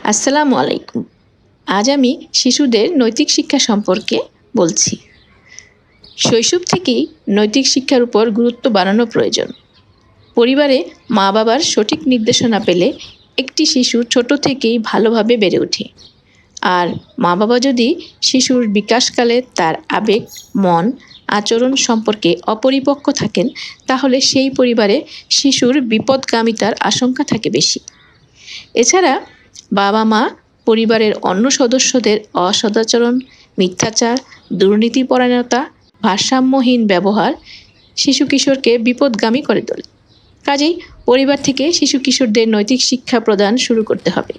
আসসালামু আলাইকুম। আজ আমি শিশুদের নৈতিক শিক্ষা সম্পর্কে বলছি। শৈশব থেকেই নৈতিক শিক্ষার উপর গুরুত্ব বাড়ানো প্রয়োজন। পরিবারে মা-বাবার সঠিক নির্দেশনা পেলে একটি শিশু ছোট থেকেই ভালোভাবে বেড়ে ওঠে। আর মা-বাবা যদি শিশুর বিকাশকালে তার আবেগ, মন, আচরণ সম্পর্কে অপরিপক্ক থাকেন, তাহলে সেই পরিবারে শিশুর বিপদগামিতার আশঙ্কা থাকে বেশি। এছাড়া বাবা-মা পরিবারের অন্য সদস্যদের অসদাচরণ, মিথ্যাচার, দুর্নীতিপরায়ণতা, ভারসাম্যহীন ব্যবহার শিশু-কিশোরকে বিপথগামী করে তোলে। কাজেই পরিবার থেকে শিশু-কিশোরদের নৈতিক শিক্ষা প্রদান শুরু করতে হবে,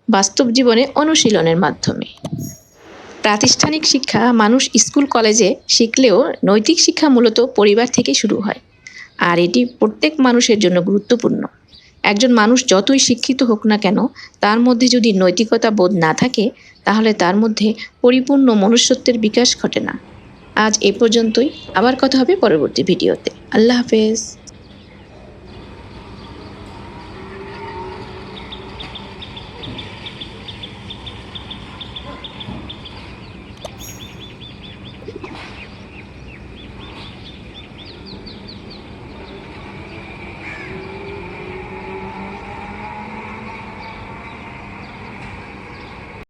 বাস্তব জীবনে অনুশীলনের মাধ্যমে। প্রাতিষ্ঠানিক শিক্ষা মানুষ স্কুল কলেজে শিখলেও নৈতিক শিক্ষা মূলত পরিবার থেকে শুরু হয়, আর এটি প্রত্যেক মানুষের জন্য গুরুত্বপূর্ণ। একজন মানুষ যতই শিক্ষিত হোক না কেন, তার মধ্যে যদি নৈতিকতা বোধ না থাকে, তাহলে তার মধ্যে পরিপূর্ণ মনুষ্যত্বের বিকাশ ঘটে না। আজ এ পর্যন্তই। আবার কথা হবে পরবর্তী ভিডিওতে। আল্লাহ হাফেজ।